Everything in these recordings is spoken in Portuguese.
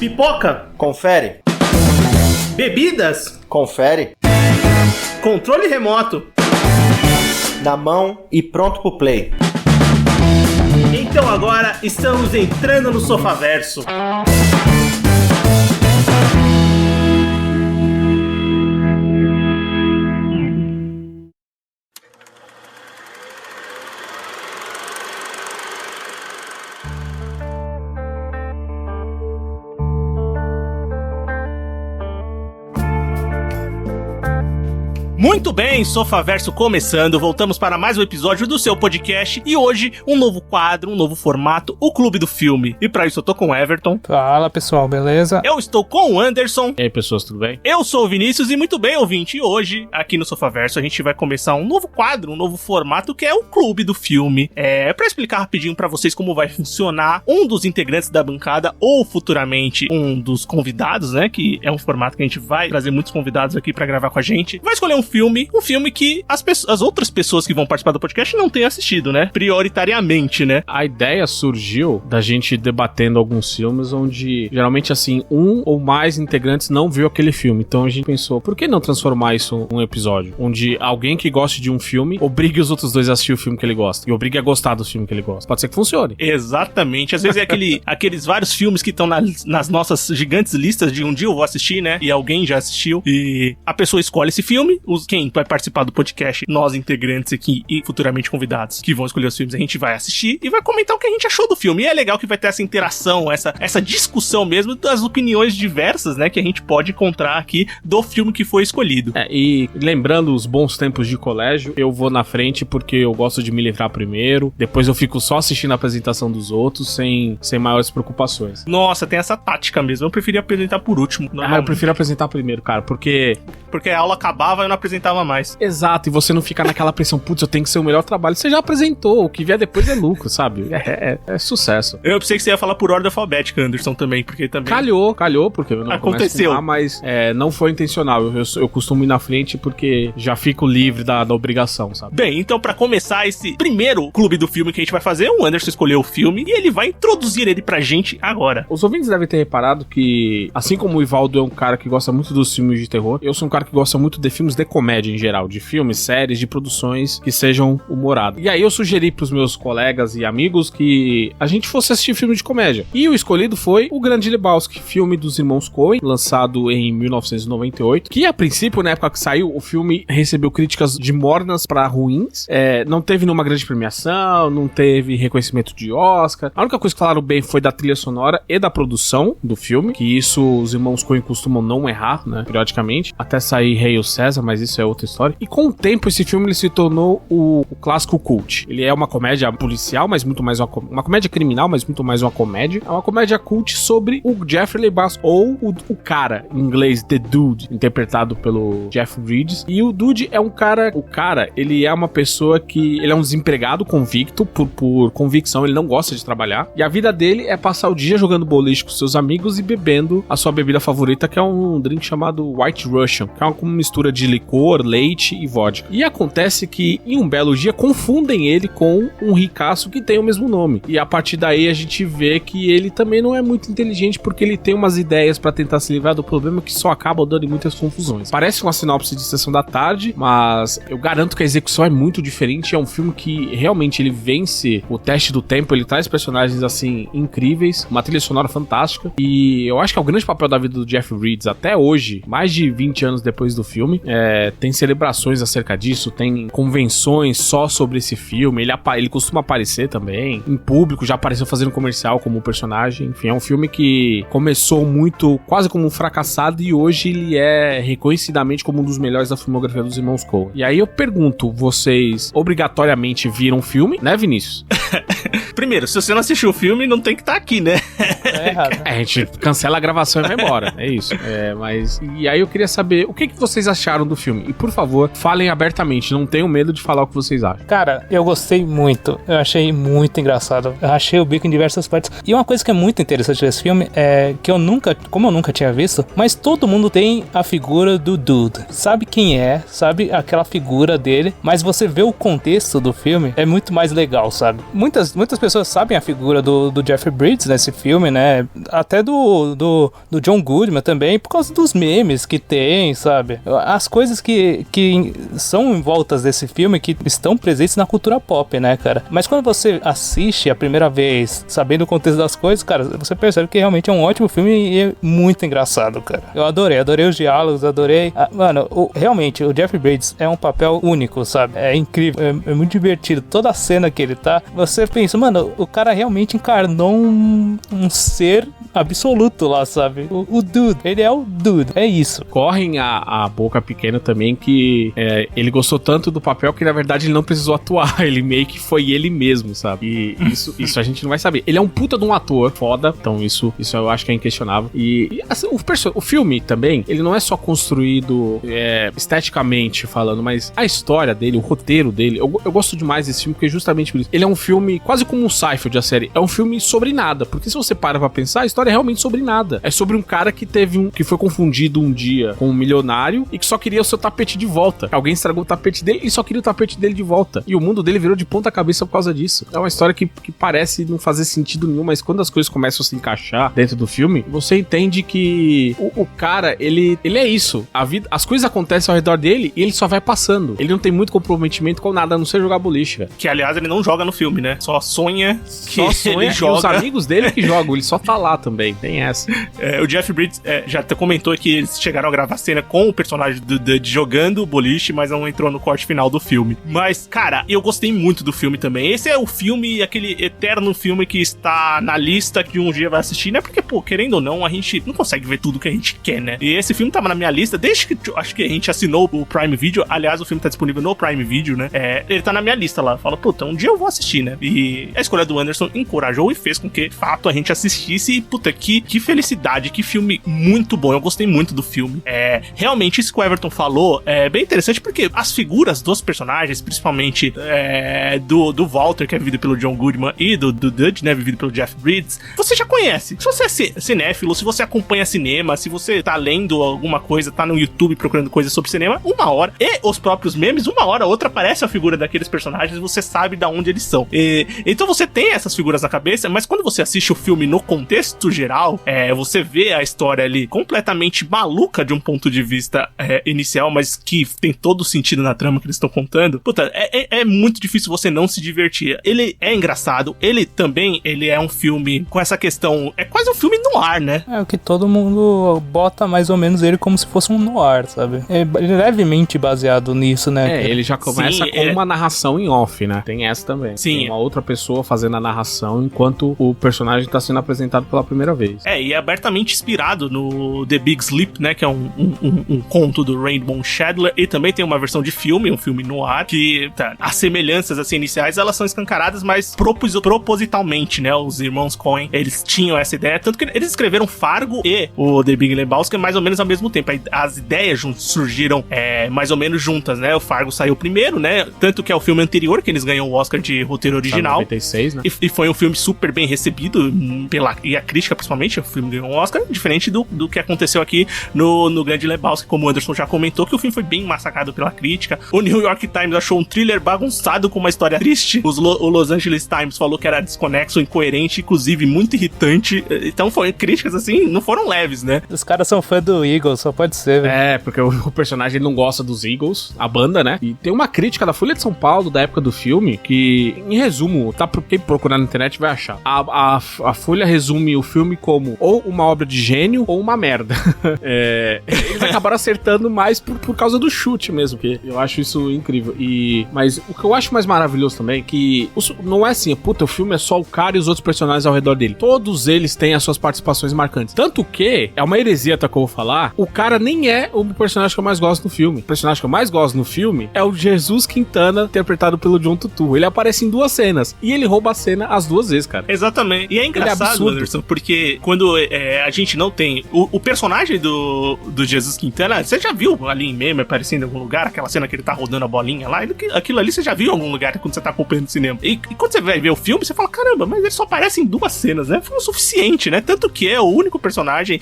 Pipoca? Confere. Bebidas? Confere. Controle remoto? Na mão e pronto pro play. Então agora estamos entrando no Sofaverso. Muito bem, Sofaverso começando, voltamos para mais um episódio do seu podcast e hoje um novo quadro, um novo formato, o Clube do Filme. E para isso eu tô com o Everton. Fala pessoal, beleza? Eu estou com o Anderson. E aí pessoas, tudo bem? Eu sou o Vinícius e muito bem, ouvinte. E hoje, aqui no Sofaverso, a gente vai começar um novo quadro, um novo formato que é o Clube do Filme. Para explicar rapidinho para vocês como vai funcionar, um dos integrantes da bancada ou futuramente um dos convidados, né, que é um formato que a gente vai trazer muitos convidados aqui para gravar com a gente, vai escolher um filme que as outras pessoas que vão participar do podcast não têm assistido, né? Prioritariamente, né? A ideia surgiu da gente debatendo alguns filmes onde, geralmente, assim, um ou mais integrantes não viu aquele filme. Então a gente pensou, por que não transformar isso num episódio? Onde alguém que goste de um filme obrigue os outros dois a assistir o filme que ele gosta. E obrigue a gostar do filme que ele gosta. Pode ser que funcione. Exatamente. Às vezes é aqueles vários filmes que estão nas nossas gigantes listas de um dia eu vou assistir, né? E alguém já assistiu. E a pessoa escolhe esse filme. Quem vai participar do podcast, nós integrantes aqui e futuramente convidados que vão escolher os filmes, a gente vai assistir e vai comentar o que a gente achou do filme. E é legal que vai ter essa interação, essa discussão mesmo das opiniões diversas, né, que a gente pode encontrar aqui do filme que foi escolhido. E lembrando os bons tempos de colégio, eu vou na frente porque eu gosto de me livrar primeiro, depois eu fico só assistindo a apresentação dos outros sem maiores preocupações. Nossa, tem essa tática mesmo. Eu preferia apresentar por último. Eu prefiro apresentar primeiro, cara, porque a aula acabava e eu não apresentava mais. Exato, e você não fica naquela pressão, putz, eu tenho que ser o melhor trabalho. Você já apresentou, o que vier depois é lucro, sabe? É sucesso. Eu pensei que você ia falar por ordem alfabética, Anderson, também, porque também... Calhou, porque eu não aconteceu. A, mas não foi intencional. Eu costumo ir na frente porque já fico livre da obrigação, sabe? Bem, então pra começar esse primeiro clube do filme que a gente vai fazer, o Anderson escolheu o filme e ele vai introduzir ele pra gente agora. Os ouvintes devem ter reparado que, assim como o Ivaldo é um cara que gosta muito dos filmes de terror, eu sou um cara que gosta muito de filmes de comédia em geral, de filmes, séries, de produções que sejam humoradas. E aí eu sugeri pros meus colegas e amigos que a gente fosse assistir filme de comédia. E o escolhido foi O Grande Lebowski, filme dos irmãos Coen, lançado em 1998, que a princípio, na época que saiu, o filme recebeu críticas de mornas pra ruins, não teve nenhuma grande premiação, não teve reconhecimento de Oscar. A única coisa que falaram bem foi da trilha sonora e da produção do filme, que isso os irmãos Coen costumam não errar, né, periodicamente, até sair Hail César, mas isso é outra história. E com o tempo, esse filme ele se tornou o clássico cult. Ele é uma comédia policial, mas muito mais uma comédia criminal, mas muito mais uma comédia. É uma comédia cult sobre o Jeffrey Lebowski, ou o cara, em inglês, The Dude, interpretado pelo Jeff Bridges. E o Dude é um cara... O cara, ele é uma pessoa que... Ele é um desempregado convicto, por convicção, ele não gosta de trabalhar. E a vida dele é passar o dia jogando boliche com seus amigos e bebendo a sua bebida favorita, que é um drink chamado White Russian, que é uma mistura de licor, leite e vodka. E acontece que, em um belo dia, confundem ele com um ricaço que tem o mesmo nome. E a partir daí a gente vê que ele também não é muito inteligente, porque ele tem umas ideias pra tentar se livrar do problema que só acaba dando em muitas confusões. Parece uma sinopse de Sessão da Tarde, mas eu garanto que a execução é muito diferente. É um filme que realmente ele vence o teste do tempo, ele traz personagens assim incríveis, uma trilha sonora fantástica, e eu acho que é o grande papel da vida do Jeff Bridges até hoje, mais de 20 anos depois do filme. Tem celebrações acerca disso, tem convenções só sobre esse filme, ele costuma aparecer também em público, já apareceu fazendo comercial como personagem. Enfim, é um filme que começou muito, quase como um fracassado, e hoje ele é reconhecidamente como um dos melhores da filmografia dos irmãos Coen. E aí eu pergunto, vocês obrigatoriamente viram o filme, né, Vinícius? Primeiro, se você não assistiu o filme, não tem que estar aqui, né? É errado. A gente cancela a gravação e vai embora, é isso. Mas... E aí eu queria saber, o que vocês acharam do filme? E por favor, falem abertamente, não tenham medo de falar o que vocês acham. Cara, eu gostei muito, eu achei muito engraçado, eu achei o bico em diversas partes. E uma coisa que é muito interessante desse filme é que eu nunca tinha visto, mas todo mundo tem a figura do Dude. Sabe quem é, sabe aquela figura dele, mas você vê o contexto do filme, é muito mais legal, sabe? Muitas pessoas pessoas sabem a figura do Jeffrey Bridges nesse filme, né? Até do John Goodman também, por causa dos memes que tem, sabe? As coisas que são envoltas desse filme, que estão presentes na cultura pop, né, cara? Mas quando você assiste a primeira vez, sabendo o contexto das coisas, cara, você percebe que realmente é um ótimo filme e é muito engraçado, cara. Eu adorei os diálogos, adorei. Mano, realmente, o Jeffrey Bridges é um papel único, sabe? É incrível, é muito divertido. Toda a cena que ele tá, você pensa, mano, o cara realmente encarnou um ser absoluto lá, sabe? O dude, ele é o dude, é isso. Correm a boca pequena também que ele gostou tanto do papel que na verdade ele não precisou atuar, ele meio que foi ele mesmo, sabe? E isso a gente não vai saber. Ele é um puta de um ator foda, então isso eu acho que é inquestionável. E assim, o filme também, ele não é só construído esteticamente falando, mas a história dele, o roteiro dele, eu gosto demais desse filme porque justamente por isso. Ele é um filme quase como um Seinfeld, a série. É um filme sobre nada, porque se você para pra pensar, a história é realmente sobre nada. É sobre um cara que que foi confundido um dia com um milionário e que só queria o seu tapete de volta. Alguém estragou o tapete dele e só queria o tapete dele de volta. E o mundo dele virou de ponta cabeça por causa disso. É uma história que parece não fazer sentido nenhum, mas quando as coisas começam a se encaixar dentro do filme, você entende que o cara, ele é isso. As coisas acontecem ao redor dele e ele só vai passando. Ele não tem muito comprometimento com nada, a não ser jogar boliche, cara. Que, aliás, ele não joga no filme, né? Só sonha que ele joga. E os amigos dele que jogam, ele só tá lá também. Tem essa. O Jeff Bridges já comentou que eles chegaram a gravar cena com o personagem do Dudge jogando boliche, mas não entrou no corte final do filme. Mas, cara, eu gostei muito do filme também. Esse é o filme, aquele eterno filme que está na lista que um dia vai assistir, né? Porque, pô, querendo ou não, a gente não consegue ver tudo que a gente quer, né? E esse filme tava na minha lista desde que acho que a gente assinou o Prime Video. Aliás, o filme tá disponível no Prime Video, né? Ele tá na minha lista lá. Fala, puta, um dia eu vou assistir, né? E a escolha do Anderson encorajou e fez com que, de fato, a gente assistisse. E, puta, que felicidade, que filme muito bom. Eu gostei muito do filme. Realmente, isso que o Everton falou é bem interessante, porque as figuras dos personagens, principalmente do Walter, que é vivido pelo John Goodman, e do Dudge, né, vivido pelo Jeff Bridges, você já conhece. Se você é cinéfilo, se você acompanha cinema, se você tá lendo alguma coisa, tá no YouTube procurando coisas sobre cinema, uma hora, e os próprios memes, uma hora ou outra aparece a figura daqueles personagens e você sabe de onde eles são. Então você tem essas figuras na cabeça, mas quando você assiste o filme no contexto geral, você vê a história ali completamente maluca de um ponto de vista inicial, mas que tem todo o sentido na trama que eles estão contando. Puta, é muito difícil você não se divertir. Ele é engraçado, ele é um filme com essa questão, é quase um filme noir, né? É o que todo mundo bota mais ou menos ele como se fosse um noir, sabe? É levemente baseado nisso, né? Ele já começa com uma narração em off, né? Tem essa também. Sim. Tem uma outra pessoa fazendo a narração enquanto o personagem tá sendo apresentado pela primeira vez. E é abertamente inspirado no The Big Sleep, né? Que é um conto do Rainbow Chandler, e também tem uma versão de filme, um filme noir, que as semelhanças assim, iniciais, elas são escancaradas, mas propositalmente, né? Os irmãos Coen, eles tinham essa ideia, tanto que eles escreveram Fargo e o The Big Lebowski mais ou menos ao mesmo tempo. As ideias surgiram mais ou menos juntas, né? O Fargo saiu primeiro, né? Tanto que é o filme anterior que eles ganham o Oscar de roteiro original. 96, né? E foi um filme super bem recebido e a crítica, principalmente, o filme ganhou um Oscar, diferente do que aconteceu aqui no Grande Lebowski, como o Anderson já comentou, que o filme foi bem massacrado pela crítica. O New York Times achou um thriller bagunçado com uma história triste. O Los Angeles Times falou que era desconexo, incoerente, inclusive muito irritante. Então críticas assim, não foram leves, né? Os caras são fã do Eagles, só pode ser, velho. Porque o personagem não gosta dos Eagles, a banda, né? E tem uma crítica da Folha de São Paulo, da época do filme, que, em resumo, quem procurar na internet vai achar. A Folha resume o filme como ou uma obra de gênio ou uma merda. Eles acabaram acertando mais por causa do chute mesmo, que eu acho isso incrível. Mas o que eu acho mais maravilhoso também é que não é assim, o filme é só o cara e os outros personagens ao redor dele. Todos eles têm as suas participações marcantes. Tanto que, é uma heresia, tá, que eu vou falar, o cara nem é o personagem que eu mais gosto no filme. O personagem que eu mais gosto no filme é o Jesus Quintana, interpretado pelo John Turturro. Ele aparece em 2 cenas e ele rouba a cena as 2 vezes, cara. Exatamente. E é engraçado, Anderson, porque porque quando a gente não tem o personagem do Jesus Quintana, você já viu ali em meme aparecendo em algum lugar, aquela cena que ele tá rodando a bolinha lá, aquilo ali você já viu em algum lugar quando você tá acompanhando o cinema. E quando você vai ver o filme, você fala, caramba, mas ele só aparece em 2 cenas, né? Foi o suficiente, né? Tanto que é o único personagem,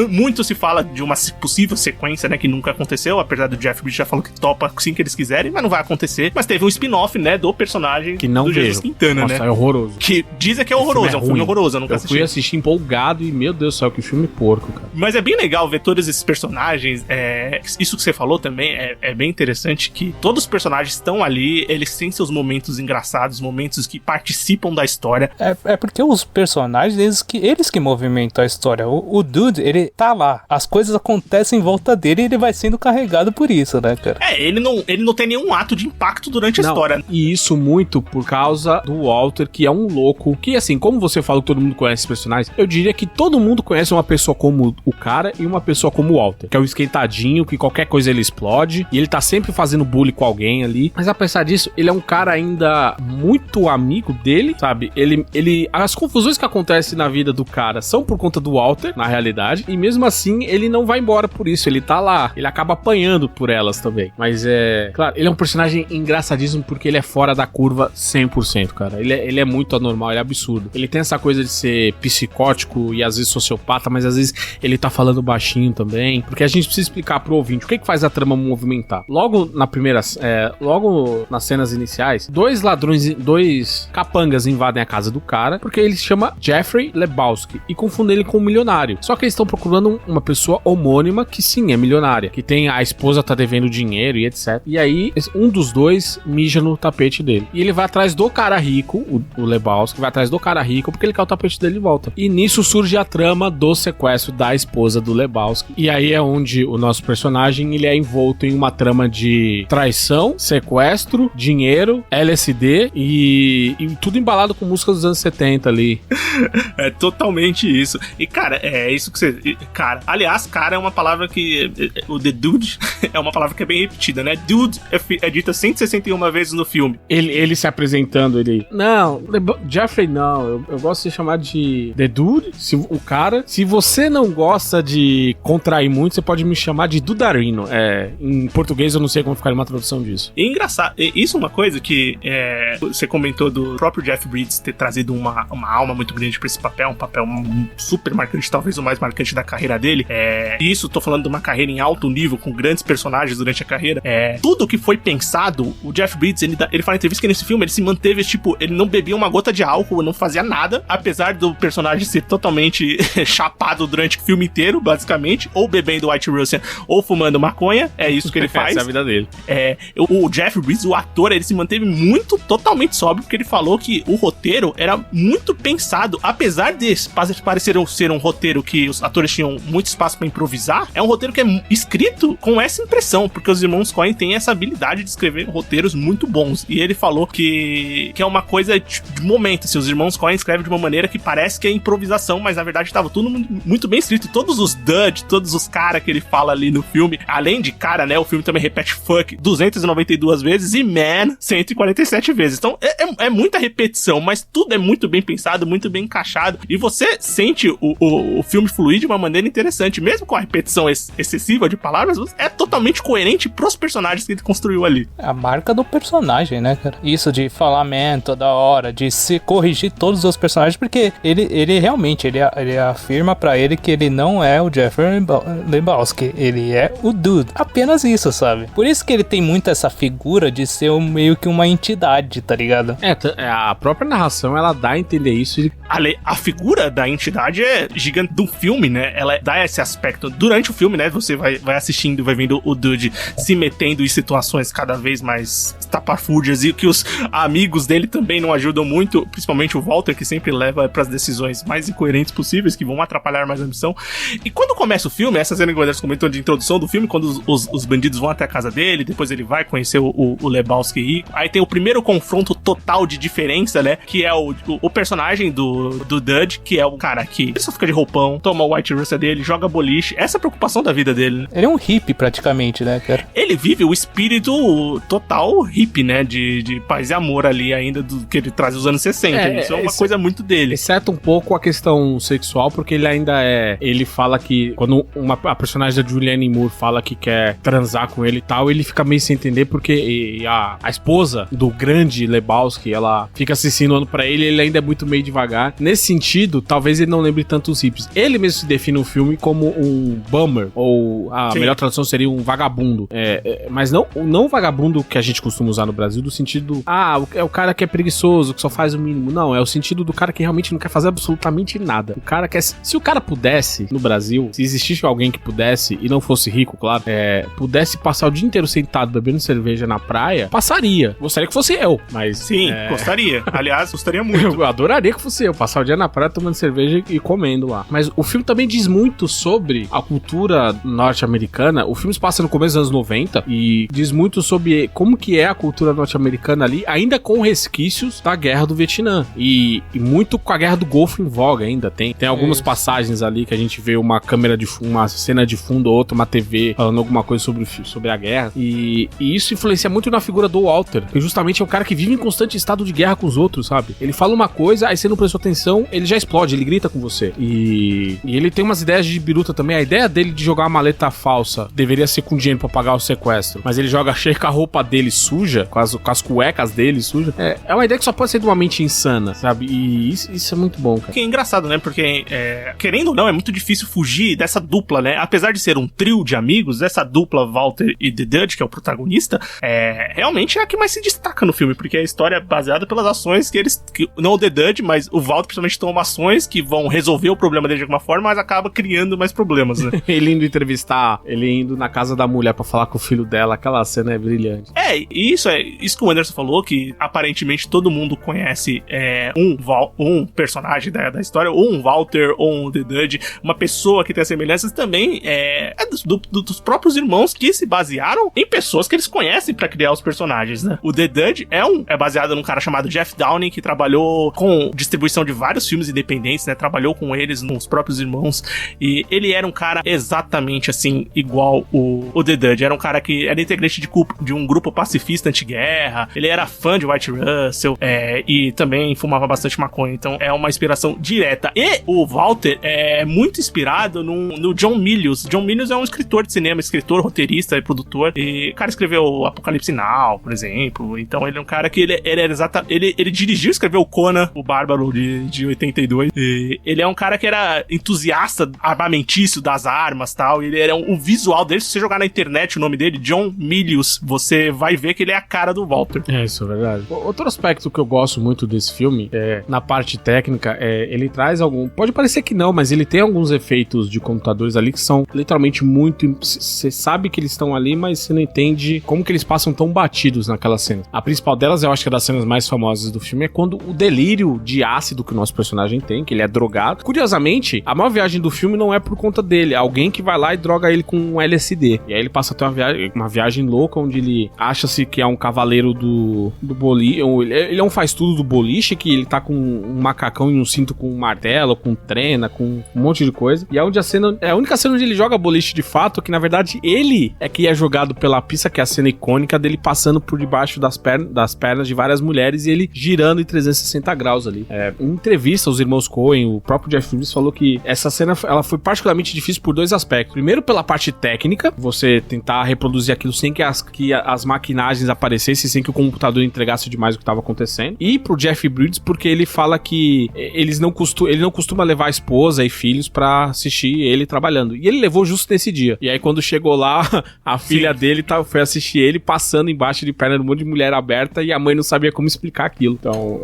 muito se fala de uma possível sequência, né, que nunca aconteceu, apesar do Jeff Bridges já falou que topa sim que eles quiserem, mas não vai acontecer. Mas teve um spin-off, né, do personagem que não do Jesus vejo. Quintana, Nossa, né? É horroroso. Que dizem que é horroroso, é um filme horroroso, eu nunca assisti. Eu fui assistir empolgado e, meu Deus do céu, que filme porco, cara. Mas é bem legal ver todos esses personagens, isso que você falou também é bem interessante, que todos os personagens estão ali, eles têm seus momentos engraçados, momentos que participam da história. É porque os personagens, eles que movimentam a história. O Dude, ele tá lá, as coisas acontecem em volta dele e ele vai sendo carregado por isso, né, cara? Ele não tem nenhum ato de impacto durante a história. E isso muito por causa do Walter, que é um louco, que assim, como você fala que todo mundo conhece os personagens, eu diria que todo mundo conhece uma pessoa como o cara e uma pessoa como o Walter, que é o esquentadinho, que qualquer coisa ele explode, e ele tá sempre fazendo bullying com alguém ali, mas apesar disso, ele é um cara ainda muito amigo dele, sabe? As confusões que acontecem na vida do cara são por conta do Walter, na realidade, e mesmo assim, ele não vai embora por isso, ele tá lá, ele acaba apanhando por elas também, mas claro, ele é um personagem engraçadíssimo porque ele é fora da curva 100%, cara, ele é muito anormal, ele é absurdo, ele tem essa coisa de ser psicótico e às vezes sociopata, mas às vezes ele tá falando baixinho também, porque a gente precisa explicar pro ouvinte o que faz a trama movimentar. Logo nas cenas iniciais, 2 capangas invadem a casa do cara, porque ele se chama Jeffrey Lebowski e confundem ele com um milionário. Só que eles estão procurando uma pessoa homônima que sim é milionária, que tem a esposa tá devendo dinheiro e etc. E aí um dos 2 mija no tapete dele. E ele vai atrás do cara rico, o Lebowski vai atrás do cara rico porque ele quer o tapete dele de volta. E nisso surge a trama do sequestro da esposa do Lebowski. E aí é onde o nosso personagem ele é envolto em uma trama de traição, sequestro, dinheiro, LSD e tudo embalado com músicas dos anos 70 ali. É totalmente isso. E cara, é isso que você... Cara, aliás, cara é uma palavra que... O The Dude é uma palavra que é bem repetida, né? Dude é dita 161 vezes no filme. Ele se apresentando, não, Jeffrey não, eu gosto de chamar de The Dude, o cara. Se você não gosta de contrair muito, você pode me chamar de Dudarino. Em português eu não sei como ficaria uma tradução disso. E engraçado, isso é uma coisa que você comentou do próprio Jeff Bridges ter trazido uma alma muito grande pra esse papel, um papel super marcante, talvez o mais marcante da carreira dele. Isso, tô falando de uma carreira em alto nível, com grandes personagens durante a carreira. Tudo que foi pensado, o Jeff Bridges, ele fala em entrevista que nesse filme ele se manteve, ele não bebia uma gota de álcool, não fazia nada, apesar do personagem ser totalmente chapado durante o filme inteiro, basicamente, ou bebendo White Russian, ou fumando maconha, é isso que ele faz. Essa é a vida dele. O Jeff Bridges, o ator, ele se manteve totalmente sóbrio, porque ele falou que o roteiro era muito pensado, apesar de parecer ser um roteiro que os atores tinham muito espaço pra improvisar, é um roteiro que é escrito com essa impressão, porque os irmãos Coen têm essa habilidade de escrever roteiros muito bons, e ele falou que é uma coisa de momento, assim, os irmãos Coen escrevem de uma maneira que parece que é improvisação, mas na verdade estava tudo muito bem escrito, e todos os Dudge, todos os caras que ele fala ali no filme, além de cara, né, o filme também repete fuck 292 vezes e man 147 vezes, então é muita repetição, mas tudo é muito bem pensado, muito bem encaixado, e você sente o filme fluir de uma maneira interessante, mesmo com a repetição excessiva de palavras, é totalmente coerente pros personagens que ele construiu ali. A marca do personagem, né, cara? Isso de falar man toda hora, de se corrigir todos os personagens, porque ele realmente, ele afirma pra ele que ele não é o Jeffrey Lebowski, ele é o Dude. Apenas isso, sabe? Por isso que ele tem muito essa figura de ser meio que uma entidade, tá ligado? A própria narração, ela dá a entender isso. A figura da entidade é gigante do filme, né? Ela dá esse aspecto. Durante o filme, né? Você vai assistindo, vai vendo o Dude se metendo em situações cada vez mais estapafúrdias e que os amigos dele também não ajudam muito, principalmente o Walter, que sempre leva pras decisões mais incoerentes possíveis, que vão atrapalhar mais a missão. E quando começa o filme, essa cena que o Anderson comentou de introdução do filme, quando os bandidos vão até a casa dele, depois ele vai conhecer o Lebowski rico, aí tem o primeiro confronto total de diferença, né? Que é o personagem do Dudge, que é o cara que ele só fica de roupão, toma o White Russian dele, joga boliche. Essa é a preocupação da vida dele, né? Ele é um hippie praticamente, né, cara? Ele vive o espírito total hippie, né? De paz e amor ali ainda do que ele traz dos anos 60. Isso é uma coisa muito dele. Exceto um pouco com a questão sexual, porque ele ainda ele fala que quando a personagem da Julianne Moore fala que quer transar com ele e tal, ele fica meio sem entender porque a esposa do grande Lebowski, ela fica se insinuando pra ele ainda é muito meio devagar. Nesse sentido, talvez ele não lembre tanto os hippies. Ele mesmo se define no filme como um bummer, ou a melhor tradução seria um vagabundo. Mas não o vagabundo que a gente costuma usar no Brasil, do sentido, é o cara que é preguiçoso, que só faz o mínimo. Não, é o sentido do cara que realmente não quer fazer absolutamente nada. O cara quer... Se o cara pudesse, no Brasil, se existisse alguém que pudesse, e não fosse rico, claro, pudesse passar o dia inteiro sentado bebendo cerveja na praia, passaria. Gostaria que fosse eu, mas... Sim, gostaria. Aliás, gostaria muito. Eu adoraria que fosse eu, passar o dia na praia tomando cerveja e comendo lá. Mas o filme também diz muito sobre a cultura norte-americana. O filme se passa no começo dos anos 90 e diz muito sobre como que é a cultura norte-americana ali, ainda com resquícios da guerra do Vietnã. E muito com a guerra do Golfo em voga ainda. Tem algumas passagens ali que a gente vê uma cena de fundo ou outra, uma TV falando alguma coisa sobre a guerra. E isso influencia muito na figura do Walter, que justamente é um cara que vive em constante estado de guerra com os outros, sabe? Ele fala uma coisa, aí você não prestou atenção, ele já explode, ele grita com você. E ele tem umas ideias de biruta também. A ideia dele de jogar uma maleta falsa deveria ser com dinheiro pra pagar o sequestro, mas ele joga cheio com a roupa dele suja, com as cuecas dele suja. É uma ideia que só pode ser de uma mente insana, sabe? E isso é muito bom, cara. Que é engraçado, né? Porque, querendo ou não, é muito difícil fugir dessa dupla, né? Apesar de ser um trio de amigos, essa dupla Walter e The Dudge, que é o protagonista, realmente é a que mais se destaca no filme, porque a história é baseada pelas ações não o The Dudge, mas o Walter principalmente toma ações que vão resolver o problema dele de alguma forma, mas acaba criando mais problemas, né? Ele indo na casa da mulher pra falar com o filho dela, aquela cena é brilhante. Isso que o Anderson falou, que aparentemente todo mundo conhece um personagem da história, ou um Walter, ou um The Dudge, uma pessoa que tem as semelhanças também dos próprios irmãos que se basearam em pessoas que eles conhecem pra criar os personagens, né? O The Dudge é baseado num cara chamado Jeff Downing, que trabalhou com distribuição de vários filmes independentes, né? Trabalhou com eles nos próprios irmãos, e ele era um cara exatamente assim, igual o The Dudge. Era um cara que era integrante de um grupo pacifista anti-guerra, ele era fã de White Russell, e também fumava bastante maconha, então é uma inspiração direta. E o Walter é muito inspirado no John Milius. John Milius é um escritor de cinema, roteirista e produtor, e o cara escreveu Apocalipse Now, por exemplo. Então ele é um cara que ele dirigiu e escreveu o Conan, o Bárbaro de 82, e ele é um cara que era entusiasta armamentício das armas e tal, e ele era o visual dele, se você jogar na internet o nome dele, John Milius, você vai ver que ele é a cara do Walter. Isso é verdade. Outro aspecto que eu gosto muito desse filme, na parte técnica, ele traz pode parecer que não, mas ele tem alguns efeitos de computadores ali que são literalmente muito... Você sabe que eles estão ali, mas você não entende como que eles passam tão batidos naquela cena. A principal delas, eu acho que é das cenas mais famosas do filme, é quando o delírio de ácido que o nosso personagem tem, que ele é drogado. Curiosamente, a maior viagem do filme não é por conta dele, é alguém que vai lá e droga ele com um LSD. E aí ele passa a ter uma viagem louca, onde ele acha-se que é um cavaleiro do boliche, ele é um faz-tudo do boliche, que ele tá com um macacão e um cinto com um martelo, com trena, com um monte de coisa. E é onde é a única cena onde ele joga boliche de fato, que na verdade ele é que é jogado pela pista, que é a cena icônica dele passando por debaixo das pernas de várias mulheres e ele girando em 360 graus ali. Em entrevista, os irmãos Coen, o próprio Jeff Bridges falou que essa cena ela foi particularmente difícil por dois aspectos. Primeiro, pela parte técnica, você tentar reproduzir aquilo sem que as maquinagens aparecessem, sem que o computador entregasse demais o que estava acontecendo. E pro Jeff Bridges, porque ele fala que ele não costuma levar a esposa e filhos pra assistir ele trabalhando. E ele levou justo nesse dia. E aí, quando chegou lá, a filha dele foi assistir ele passando embaixo de perna de um monte de mulher aberta e a mãe não sabia como explicar aquilo. Então,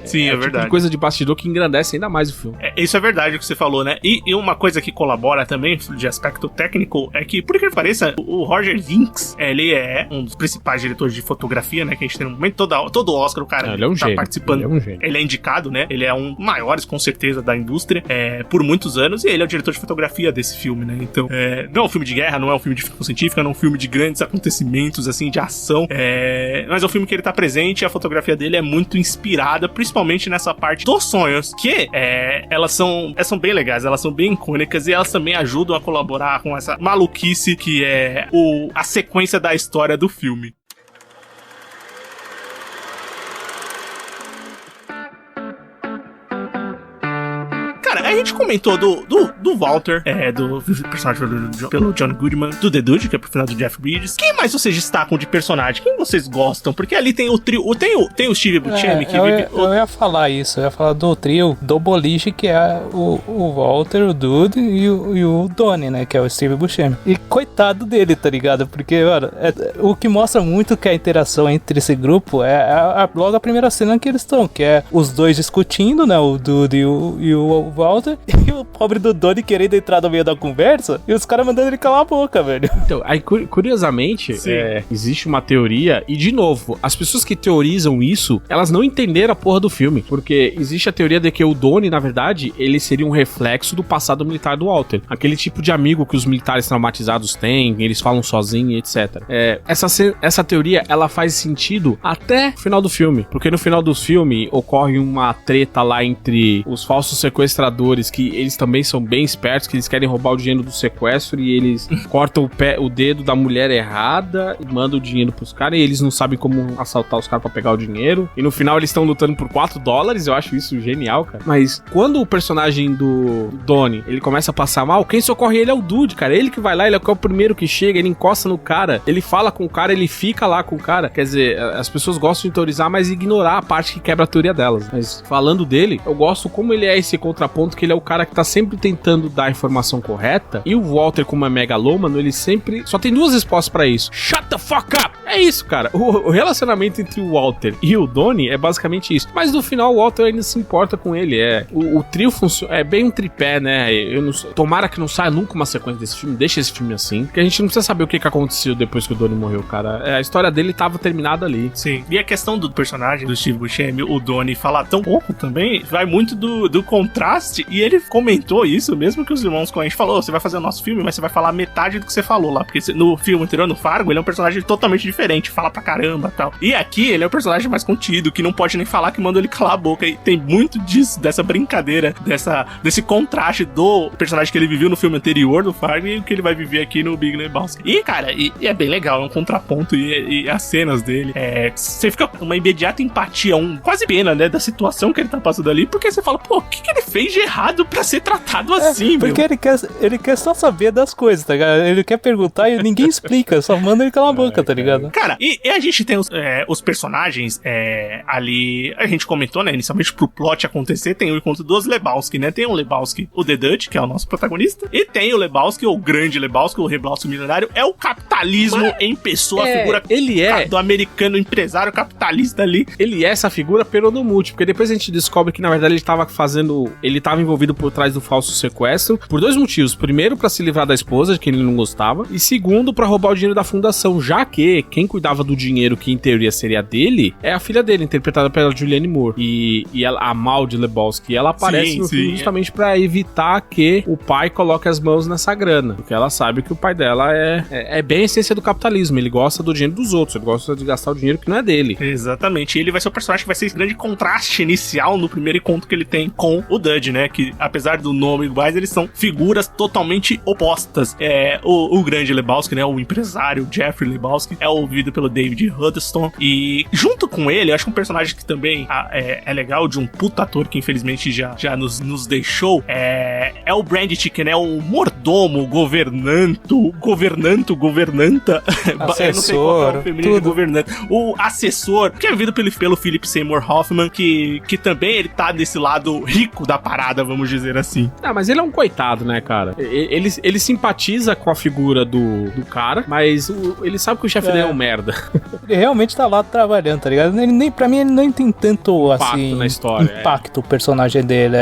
sim, é verdade. Tipo de coisa de bastidor que engrandece ainda mais o filme. Isso é verdade o que você falou, né? E uma coisa que colabora também de aspecto técnico é que, por que pareça, o Roger Vinks, ele é um dos principais diretores de fotografia, né? Que a gente tem no momento, todo Oscar, o cara ele é um tá gênio. Participando. Ele é um gênio. Ele é indicado, né? Ele é um dos maiores, com certeza, da indústria, por muitos anos, e ele é o diretor de fotografia desse filme, né? Então, não é um filme de guerra, não é um filme de ficção científica, não é um filme de grandes acontecimentos, assim, de ação, mas é um filme que ele tá presente, e a fotografia dele é muito inspirada, principalmente nessa parte dos sonhos, que elas são bem legais, elas são bem icônicas, e elas também ajudam a colaborar com essa maluquice que é a sequência da história do filme. gente comentou do Walter, do personagem pelo John Goodman, do The Dude, que é pro final do Jeff Bridges. Quem mais vocês destacam de personagem? Quem vocês gostam? Porque ali tem o trio, tem o Steve Buscemi que vive... Eu ia falar isso, eu ia falar do trio do boliche, que é o Walter, o Dude e o Donnie, né, que é o Steve Buscemi. E coitado dele, tá ligado? Porque, mano, o que mostra muito que a interação entre esse grupo é logo a primeira cena que eles estão, que é os dois discutindo, né, o Dude e o Walter, e o pobre do Donnie querendo entrar no meio da conversa, e os caras mandando ele calar a boca, velho. Então, aí, curiosamente, existe uma teoria, e de novo, as pessoas que teorizam isso, elas não entenderam a porra do filme, porque existe a teoria de que o Donnie, na verdade, ele seria um reflexo do passado militar do Walter. Aquele tipo de amigo que os militares traumatizados têm, eles falam sozinhos, etc. Essa teoria, ela faz sentido até o final do filme, porque no final do filme ocorre uma treta lá entre os falsos sequestradores, que eles também são bem espertos, que eles querem roubar o dinheiro do sequestro e eles cortam o dedo da mulher errada e mandam o dinheiro pros caras, e eles não sabem como assaltar os caras pra pegar o dinheiro, e no final eles estão lutando por $4, eu acho isso genial, cara. Mas quando o personagem do Donnie, ele começa a passar mal, quem socorre ele é o Dude, cara, ele que vai lá, ele é o primeiro que chega, ele encosta no cara, ele fala com o cara, ele fica lá com o cara. Quer dizer, as pessoas gostam de teorizar, mas ignorar a parte que quebra a teoria delas. Mas falando dele, eu gosto como ele é esse contraponto, que ele é o cara que tá sempre tentando dar a informação correta, e o Walter, como é megalômano, ele sempre... Só tem duas respostas pra isso. Shut the fuck up! É isso, cara. O relacionamento entre o Walter e o Donnie é basicamente isso. Mas no final, o Walter ainda se importa com ele. O trio funciona... É bem um tripé, né? Tomara que não saia nunca uma sequência desse filme. Deixa esse filme assim. Porque a gente não precisa saber o que aconteceu depois que o Donnie morreu, cara. A história dele tava terminada ali. Sim. E a questão do personagem do Steve Buscemi, o Donnie, falar tão pouco também, vai muito do contraste. E ele comentou isso, mesmo que os irmãos Coen falou, você vai fazer o nosso filme, mas você vai falar metade do que você falou lá. Porque no filme anterior, no Fargo, ele é um personagem totalmente diferente, fala pra caramba e tal. E aqui, ele é um personagem mais contido, que não pode nem falar, que manda ele calar a boca. E tem muito disso, dessa brincadeira, desse contraste do personagem que ele viveu no filme anterior, do Fargo, e o que ele vai viver aqui no Big Lebowski. E, cara, e é bem legal, é um contraponto, e as cenas dele, você fica com uma imediata empatia, quase pena, né, da situação que ele tá passando ali, porque você fala, pô, o que ele fez de errado pra ser tratado assim, porque meu? Ele quer só saber das coisas, tá ligado? Ele quer perguntar e ninguém explica, só manda ele calar a boca, tá ligado? Cara, e a gente tem os personagens ali, a gente comentou, né, inicialmente pro plot acontecer, tem o encontro dos Lebowski, né, tem o Lebowski, o The Dutch, que é o nosso protagonista, e tem o Lebowski, o grande Lebowski, o Lebowski milionário, é o capitalismo em pessoa, a figura do americano empresário capitalista ali. Ele é essa figura peronomútil, porque depois a gente descobre que na verdade ele tava envolvido por trás do falso sequestro, por dois motivos. Primeiro, pra se livrar da esposa, de quem ele não gostava, e segundo, pra roubar o dinheiro da fundação, já que quem cuidava do dinheiro, que em teoria seria dele, é a filha dele, interpretada pela Julianne Moore. E ela, a Maud Lebowski, ela aparece no filme justamente pra evitar que o pai coloque as mãos nessa grana, porque ela sabe que o pai dela é bem a essência do capitalismo, ele gosta do dinheiro dos outros, ele gosta de gastar o dinheiro que não é dele. Exatamente, e ele vai ser o personagem que vai ser esse grande contraste inicial no primeiro encontro que ele tem com o Dudge, né, que apesar do nome iguais, eles são figuras totalmente opostas. O grande Lebowski, né, o empresário Jeffrey Lebowski, é ouvido pelo David Huddleston, e junto com ele, eu acho que um personagem que também é legal, de um puta ator que infelizmente já nos deixou, é o Brandt, né, o mordomo, governanta, assessor, é o feminino de governante, o assessor, que é vivido pelo Philip Seymour Hoffman, que também ele tá desse lado rico da parada, vamos dizer assim. Ah, mas ele é um coitado, né, cara? Ele simpatiza com a figura do cara, mas ele sabe que o chefe dele é um merda. Ele realmente tá lá trabalhando, tá ligado? Pra mim, ele nem tem tanto, impacto assim, na história, impacto o personagem dele,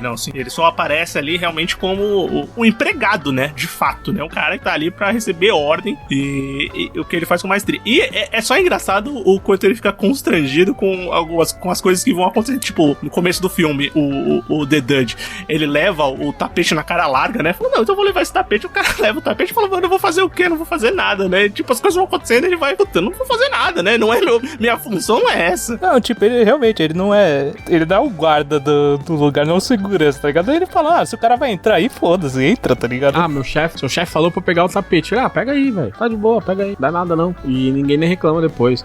não, sim. Ele só aparece ali realmente como o empregado, né? De fato, né? O cara que tá ali pra receber ordem e o que ele faz com maestria. E é só engraçado o quanto ele fica constrangido com as coisas que vão acontecer. Tipo, no começo do filme, o The Dudge, ele leva o tapete na cara larga, né? Fala, não, então eu vou levar esse tapete. O cara leva o tapete e fala, mano, eu vou fazer o quê? Eu não vou fazer nada, né? Tipo, as coisas vão acontecendo e ele vai, puta, não vou fazer nada, né? Não é minha função não é essa. Não, tipo, ele realmente, ele não é... Ele não é o guarda do lugar, não é o segurança, tá ligado? Aí ele fala, se o cara vai entrar aí, foda-se, entra, tá ligado? Seu chefe falou pra eu pegar o tapete. Pega aí, velho. Tá de boa, pega aí. Dá nada não. E ninguém nem reclama depois.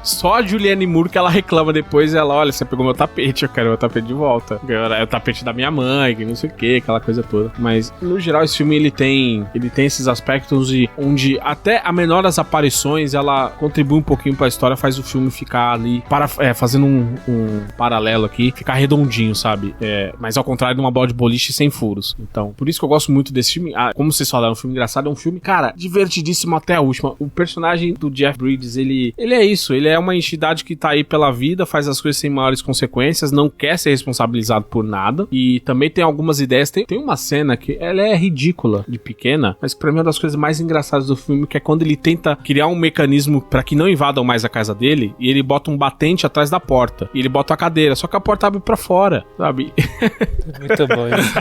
Só a Julianne Moore que ela reclama depois, ela, olha, você pegou meu tapete, eu quero meu tapete de volta. O tapete morte da minha mãe, que não sei o que, aquela coisa toda. Mas, no geral, esse filme, ele tem esses aspectos onde até a menor das aparições, ela contribui um pouquinho pra história, faz o filme ficar ali, fazendo um paralelo aqui, ficar redondinho, sabe? Mas ao contrário de uma bola de boliche sem furos. Então, por isso que eu gosto muito desse filme. Como vocês falaram, é um filme engraçado, é um filme, cara, divertidíssimo até a última. O personagem do Jeff Bridges, ele é isso, ele é uma entidade que tá aí pela vida, faz as coisas sem maiores consequências, não quer ser responsabilizado por nada, e também tem algumas ideias. Tem uma cena que ela é ridícula de pequena, mas pra mim é uma das coisas mais engraçadas do filme, que é quando ele tenta criar um mecanismo pra que não invadam mais a casa dele, e ele bota um batente atrás da porta, e ele bota a cadeira, só que a porta abre pra fora, sabe? Muito bom isso.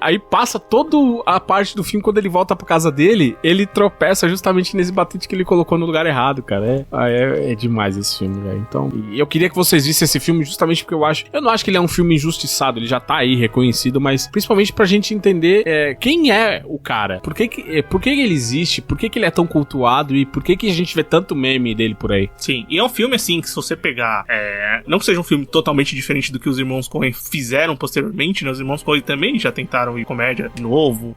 Aí passa toda a parte do filme, quando ele volta pra casa dele, ele tropeça justamente nesse batente que ele colocou no lugar errado, cara. É demais esse filme, velho. Então, eu queria que vocês vissem esse filme justamente porque eu não acho que ele é um filme injustiçado, ele já tá aí reconhecido, mas principalmente pra gente entender quem é o cara, por que ele existe, por que ele é tão cultuado e por que a gente vê tanto meme dele por aí. Sim, e é um filme assim, que se você pegar, não que seja um filme totalmente diferente do que os irmãos Coen fizeram posteriormente, né? Os irmãos Coen também já tentaram ir comédia de novo.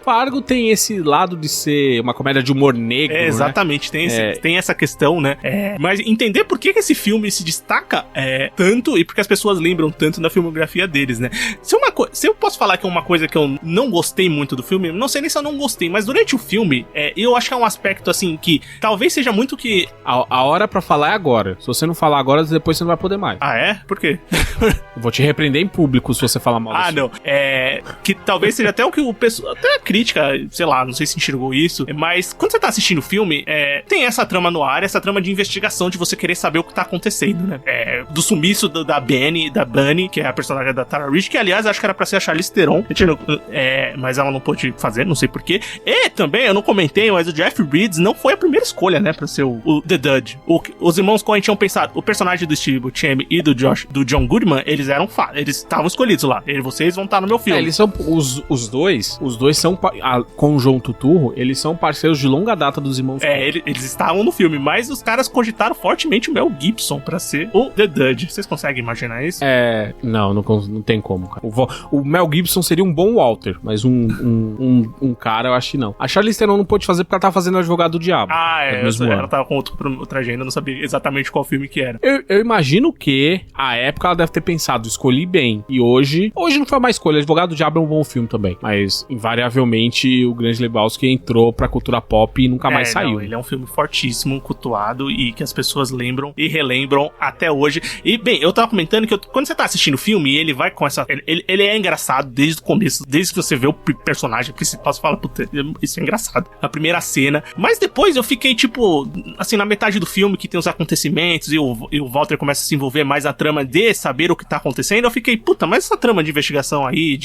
Fargo tem esse lado de ser uma comédia de humor negro, exatamente, né? Tem essa questão, né? Mas entender por que esse filme se destaca tanto e porque as pessoas lembram tanto da filmografia deles, né? Se eu posso falar que é uma coisa que eu não gostei muito do filme, não sei nem se eu não gostei, mas durante o filme, eu acho que é um aspecto, assim, que talvez seja muito que... A hora pra falar é agora. Se você não falar agora, depois você não vai poder mais. Ah, é? Por quê? Vou te repreender em público se você falar mal. Não. Que talvez seja até o que o pessoal... Até a crítica, sei lá, não sei se enxergou isso, mas quando você tá assistindo o filme, tem essa trama no ar, essa trama de investigação, de você querer saber o que tá acontecendo, né? Do sumiço da Bunny, que é a personagem da Tara Reid, que aliás acho que era pra ser a Charlize Theron, mas ela não pôde fazer, não sei porquê. E também, eu não comentei, mas o Jeff Bridges não foi a primeira escolha, né, pra ser o The Dud. Os irmãos Coen tinham pensado, o personagem do Steve Buscemi e do John Goodman, eles estavam escolhidos lá. Vocês vão estar no meu filme. Eles são os dois são com o João Turturro, eles são parceiros de longa data dos irmãos Coen. Eles estavam no filme, mas os caras cogitaram fortemente o Mel Gibson pra ser o The Dud. Vocês conseguem imaginar isso? Não tem como, cara. O Mel Gibson seria um bom Walter, mas um cara, eu acho que não. A Charlize Theron não pôde fazer porque ela tava fazendo o Advogado do Diabo. Ela tava com outra agenda, eu não sabia exatamente qual filme que era. Eu imagino que, à época, ela deve ter pensado, escolhi bem. E hoje não foi uma escolha. Advogado do Diabo é um bom filme também. Mas, invariavelmente, o Grande Lebowski entrou pra cultura pop e nunca mais saiu. Ele é um filme fortíssimo, cultuado e que as pessoas lembram e relembram até hoje. E, bem, eu tava comentando que quando você tá assistindo o filme, ele vai com essa... Ele é engraçado desde o começo, desde que você vê o personagem principal, você fala, puta, isso é engraçado. A primeira cena. Mas depois eu fiquei, tipo, assim, na metade do filme, que tem os acontecimentos e o Walter começa a se envolver mais na trama de saber o que tá acontecendo, eu fiquei, puta, mas essa trama de investigação aí,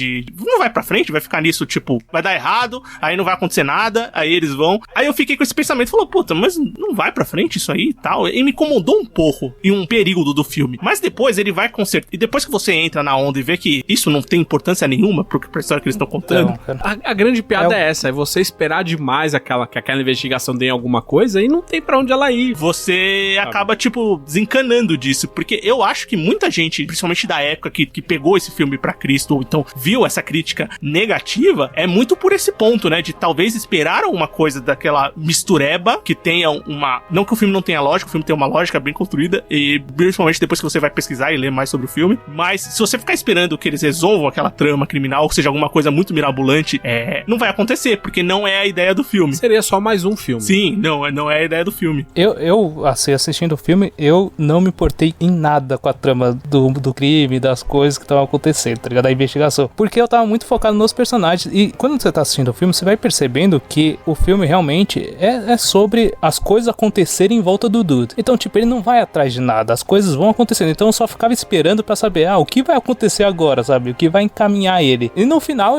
não vai pra frente, vai ficar nisso, tipo, vai dar errado, aí não vai acontecer nada, aí eles vão... Aí eu fiquei com esse pensamento, falou, puta, mas não vai pra frente isso aí e tal. E me incomodou um pouco em um período do filme. Mas depois ele vai consertar. E depois que você entra na onda e vê que isso não tem importância nenhuma pra história que eles estão contando. A grande piada é essa, é você esperar demais que aquela investigação dê alguma coisa e não tem pra onde ela ir. Você acaba, tipo, desencanando disso. Porque eu acho que muita gente, principalmente da época que pegou esse filme pra Cristo, ou então viu essa crítica negativa, é muito por esse ponto, né? De talvez esperar alguma coisa daquela mistureba que tenha uma... Não que o filme não tenha lógica, o filme tem uma lógica bem construída, e principalmente depois que você vai pesquisar e ler mais sobre o filme. Mas se você ficar esperando que eles resolvam aquela trama criminal, ou seja, alguma coisa muito mirabolante, não vai acontecer, porque não é a ideia do filme. Seria só mais um filme. Sim, não é a ideia do filme. Eu assim, assistindo o filme, eu não me importei em nada com a trama do crime, das coisas que estavam acontecendo, tá ligado? Da investigação. Porque eu tava muito focado nos personagens. E quando você tá assistindo o filme, você vai percebendo que o filme realmente é sobre as coisas acontecerem em volta do Dude. Então, tipo, ele não vai atrás de nada, as coisas vão acontecendo. Então eu só ficava esperando pra saber, o que vai acontecer agora, sabe? O que vai encaminhar ele. E no final,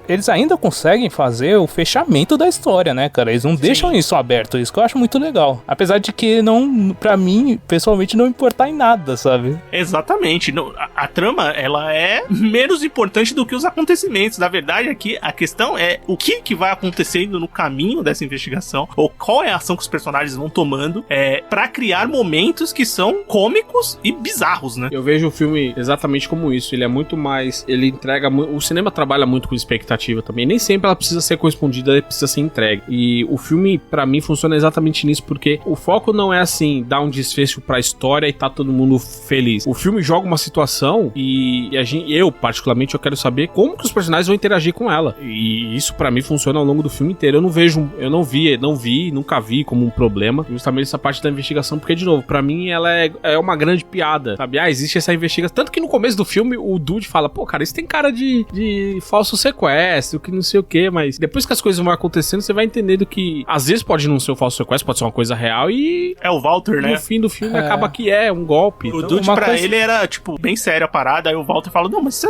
eles ainda conseguem fazer o fechamento da história, né, cara? Eles não deixam isso aberto, isso que eu acho muito legal. Apesar de que não, pra mim, pessoalmente, não importar em nada, sabe? Exatamente. A trama, ela é menos importante. importante do que os acontecimentos. Na verdade, aqui a questão é o que vai acontecendo no caminho dessa investigação, ou qual é a ação que os personagens vão tomando pra criar momentos que são cômicos e bizarros, né? Eu vejo o filme exatamente como isso. Ele é muito mais... Ele entrega... O cinema trabalha muito com expectativa também. Nem sempre ela precisa ser correspondida, ela precisa ser entregue. E o filme, pra mim, funciona exatamente nisso, porque o foco não é assim, dar um desfecho pra história e tá todo mundo feliz. O filme joga uma situação e eu, particularmente, eu quero saber como que os personagens vão interagir com ela. E isso, pra mim, funciona ao longo do filme inteiro. Eu não vi, nunca vi como um problema. Justamente essa parte da investigação, porque, de novo, pra mim, ela é uma grande piada, sabe? Existe essa investigação. Tanto que no começo do filme, o Dude fala, pô, cara, isso tem cara de falso sequestro, que não sei o que, mas depois que as coisas vão acontecendo, você vai entendendo que, às vezes, pode não ser um falso sequestro, pode ser uma coisa real e... É o Walter, né? No fim do filme acaba que é um golpe. O Dude, pra ele, era, tipo, bem séria a parada. Aí o Walter fala, não, mas você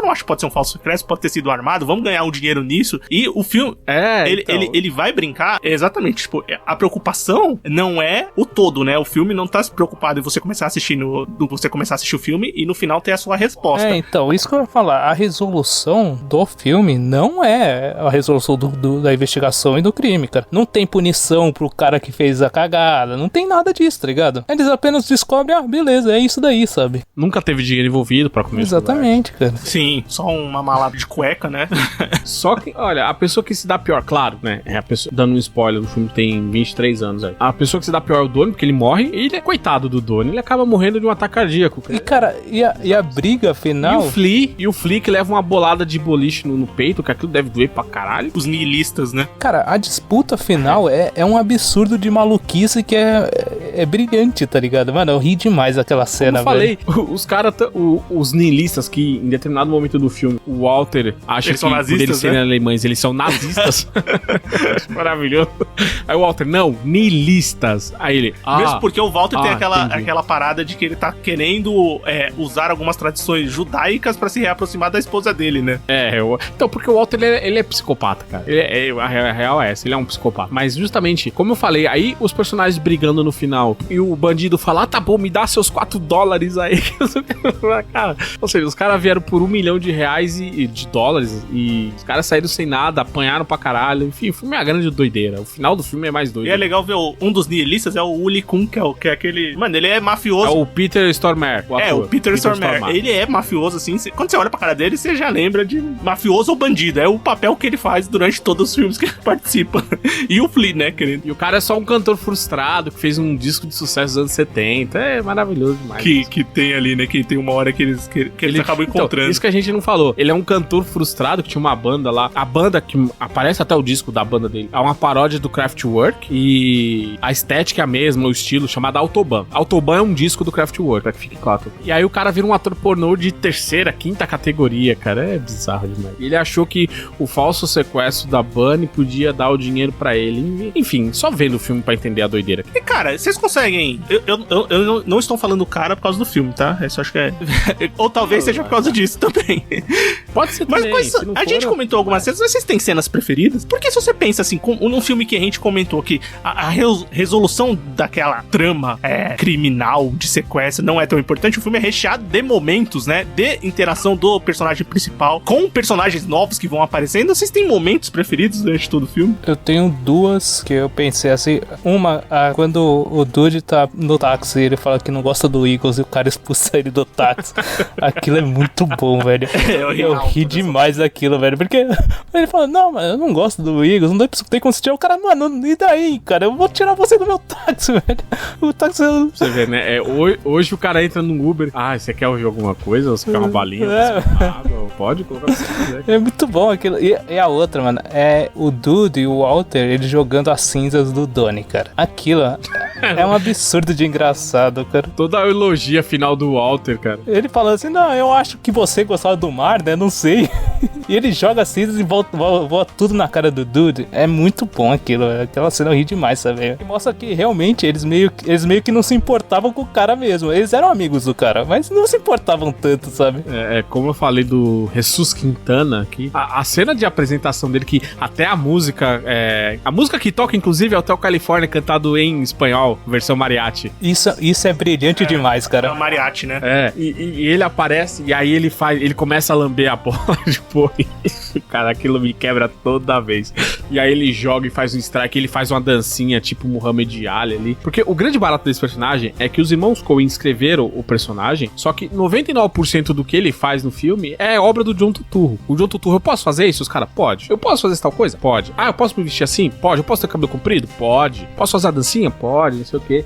não acha que pode ser um falso sequestro? Pode ter sido armado? Vamos ganhar um dinheiro nisso? E o filme, ele vai brincar, exatamente, tipo, a preocupação não é o todo, né? O filme não tá se preocupado em você começar a assistir o filme e no final ter a sua resposta. Então, isso que eu ia falar, a resolução do filme não é a resolução da investigação e do crime, cara. Não tem punição pro cara que fez a cagada, não tem nada disso, tá ligado? Eles apenas descobrem, beleza, é isso daí, sabe? Nunca teve dinheiro envolvido pra começar. Exatamente, cara. Sim, só uma mala de cueca, né? Só que, olha, a pessoa que se dá pior, claro, né? A pessoa, dando um spoiler, o filme tem 23 anos aí. A pessoa que se dá pior é o Donnie, porque ele morre, e ele é coitado do Donnie, ele acaba morrendo de um ataque cardíaco. E, cara, e a briga final... E o Flea que leva uma bolada de boliche no peito, que aquilo deve doer pra caralho. Os nihilistas, né? Cara, a disputa final é um absurdo de maluquice que é brilhante, tá ligado? Mano, eu ri demais daquela cena, velho. Como eu falei, os caras, os nihilistas que em determinado momento do filme, o Walter acha que por eles serem alemães, eles são nazistas. Maravilhoso. Aí o Walter, não, nihilistas. Aí ele, mesmo porque o Walter tem aquela parada de que ele tá querendo usar algumas tradições judaicas pra se reaproximar da esposa dele, né? Então, porque o Walter, ele é psicopata, cara. A real é essa, ele é um psicopata. Mas justamente, como eu falei, aí os personagens brigando no final, e o bandido fala, tá bom, me dá seus $4 aí. Cara, ou seja, os caras vieram por $1 milhão de dólares, e os caras saíram sem nada, apanharam pra caralho. Enfim, o filme é uma grande doideira. O final do filme é mais doido. E é legal ver um dos nihilistas é o Uli Kun, que é aquele... Mano, ele é mafioso. É o Peter Stormare. O Peter Stormare. Ele é mafioso, assim. Quando você olha pra cara dele, você já lembra de mafioso ou bandido. É o papel que ele faz durante todos os filmes que ele participa. E o Flea, né, querido? E o cara é só um cantor frustrado que fez um disco de sucesso dos anos 70. É maravilhoso demais. Que tem ali, né? Que tem uma hora que eles acabam encontrando. Então, isso que a gente não falou. Ele é um cantor frustrado que tinha uma banda lá. A banda que aparece até o disco da banda dele é uma paródia do Kraftwerk. E a estética é a mesma, o estilo, chamado Autobahn. Autobahn é um disco do Kraftwerk, pra que fique claro. E aí o cara vira um ator pornô de terceira, quinta categoria, cara. É bizarro demais. Ele achou que o falso sequestro da Bunny podia dar o dinheiro pra ele. Enfim, só vendo o filme pra entender a doideira. E cara, vocês conseguem... Eu não estou falando cara por causa do filme, tá? Isso acho que é... Ou talvez seja por causa disso também. Pode ser também. Mas a gente comentou algumas cenas, mas vocês têm cenas preferidas? Porque se você pensa assim, num filme que a gente comentou que a resolução daquela trama criminal de sequestro não é tão importante, o filme é recheado de momentos, né? De interação do personagem principal com personagens novos que vão aparecendo. Vocês têm momentos preferidos durante todo o filme? Eu tenho duas que eu pensei assim. Uma, quando o Dude tá no táxi, ele fala que não gosta do Eagles e o cara expulsa ele do táxi. Aquilo é muito bom, velho. Eu ri demais daquilo, velho. Porque ele fala, não, mas eu não gosto do Eagles, não tem como assistir. O cara, mano, e daí, cara? Eu vou tirar você do meu táxi, velho. O táxi... Você vê, né? Hoje o cara entra no Uber. Você quer ouvir alguma coisa? Ou você quer uma balinha? Água? Pode colocar o que você quiser. É muito bom aquilo. E a outra, mano, é o Dude e o Walter, eles jogando as cinzas do Donnie, cara. Aquilo é um absurdo de engraçado, cara. Toda a elogia final do Walter, cara. Ele falando assim, não, eu acho que você gostava do mar, né? Não sei. E ele joga as cinzas e voa tudo na cara do Dude. É muito bom aquilo. Aquela cena eu ri demais, sabe? E mostra que realmente eles meio que não se importavam com o cara mesmo. Eles eram amigos do cara, mas não se importavam tanto, sabe? Como eu falei do Jesus Quintana aqui, a cena de apresentação dele, que até a música que toca, inclusive, é Hotel California, cantado em espanhol. final, versão mariachi. Isso é brilhante demais, É cara. o mariachi, né? E ele aparece e aí ele começa a lamber a bola de boi. Cara, aquilo me quebra toda vez. E aí ele joga e faz um strike, ele faz uma dancinha tipo Muhammad Ali ali. Porque o grande barato desse personagem é que os irmãos Coen escreveram o personagem, só que 99% do que ele faz no filme é obra do John Turturro. O John Turturro, eu posso fazer isso? Os caras, pode. Eu posso fazer tal coisa? Pode. Ah, eu posso me vestir assim? Pode. Eu posso ter cabelo comprido? Pode. Posso fazer a dancinha? Pode, não sei o quê.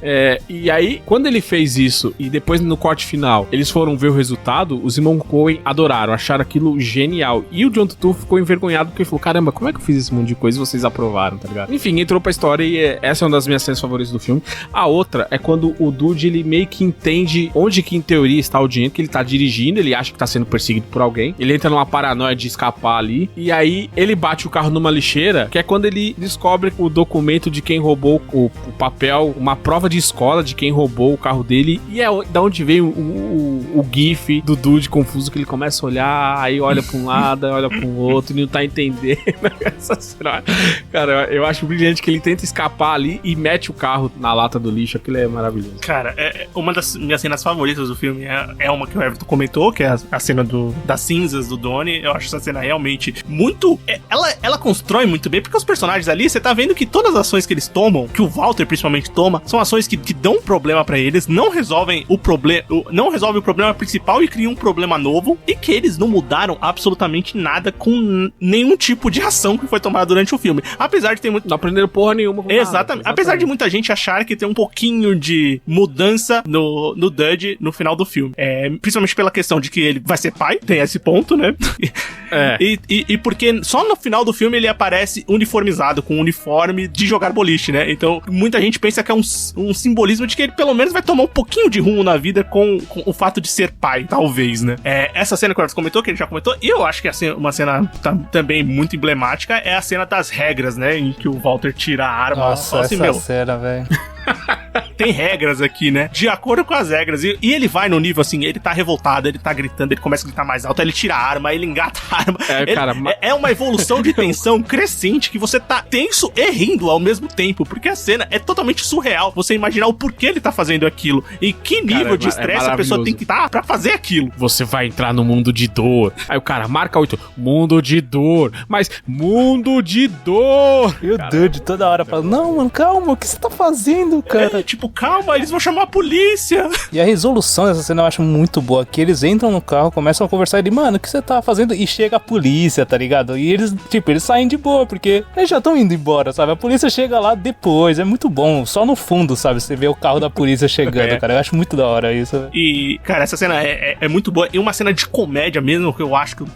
E aí, quando ele fez isso e depois no corte final, eles foram ver o resultado, os irmãos Coen adoraram, acharam aquilo genial. E o John Turturro ficou envergonhado porque falou, caramba, como é que eu fiz esse monte de coisa e vocês aprovaram, tá ligado? Enfim, entrou pra história e essa é uma das minhas cenas favoritas do filme. A outra é quando o Dude, ele meio que entende onde que em teoria está o dinheiro, que ele tá dirigindo, ele acha que tá sendo perseguido por alguém, ele entra numa paranoia de escapar ali, e aí ele bate o carro numa lixeira, que é quando ele descobre o documento de quem roubou o papel, uma prova de escola de quem roubou o carro dele, e é da onde veio o gif do Dude confuso, que ele começa a olhar, aí olha pra um lado, olha pro outro, e não tá entendendo. Essa cena, cara, eu acho brilhante que ele tenta escapar ali e mete o carro na lata do lixo, aquilo é maravilhoso. Cara, uma das minhas cenas favoritas do filme é uma que o Everton comentou, que é a cena das cinzas do Donnie. Eu acho essa cena realmente muito... Ela constrói muito bem, porque os personagens ali, você tá vendo que todas as ações que eles tomam, que o Walter principalmente toma, são ações que dão um problema pra eles, não resolvem o problema principal e criam um problema novo, e que eles não mudaram absolutamente nada com nenhum tipo de ação que foi tomada durante o filme. Apesar de ter muito... Não aprenderam porra nenhuma com Exatamente. nada. Apesar de muita gente achar que tem um pouquinho de mudança no Duddy no final do filme. Principalmente pela questão de que ele vai ser pai, tem esse ponto, né? E porque só no final do filme ele aparece uniformizado, com um uniforme de jogar boliche, né? Então, muita gente pensa que é um simbolismo de que ele pelo menos vai tomar um pouquinho de rumo na vida com o fato de ser pai, talvez, né? Essa cena que o Arthur comentou, que ele já comentou, e eu acho que uma cena também muito emblemática é a cena das regras, né? Em que o Walter tira a arma. Nossa, assim, essa cena, velho. Tem regras aqui, né? De acordo com as regras. E ele vai no nível assim, ele tá revoltado, ele tá gritando, ele começa a gritar mais alto, aí ele tira a arma, ele engata a arma. É uma evolução de tensão crescente que você tá tenso e rindo ao mesmo tempo, porque a cena é totalmente surreal. Você imaginar o porquê ele tá fazendo aquilo e que nível de estresse a pessoa tem que estar pra fazer aquilo. Você vai entrar no mundo de dor. Aí o cara marca 8, mundo de dor, mas mundo de dor. E o Dude toda hora fala, não, mano, calma, o que você tá fazendo, cara? Tipo, calma, eles vão chamar a polícia. E a resolução dessa cena eu acho muito boa, que eles entram no carro, começam a conversar, ele, mano, o que você tá fazendo? E chega a polícia, tá ligado? E eles saem de boa, porque eles já estão indo embora, sabe? A polícia chega lá depois, é muito bom, só no fundo, sabe? Você vê o carro da polícia chegando, cara, eu acho muito da hora isso. E, cara, essa cena é muito boa, e uma cena de comédia mesmo, que eu acho que eu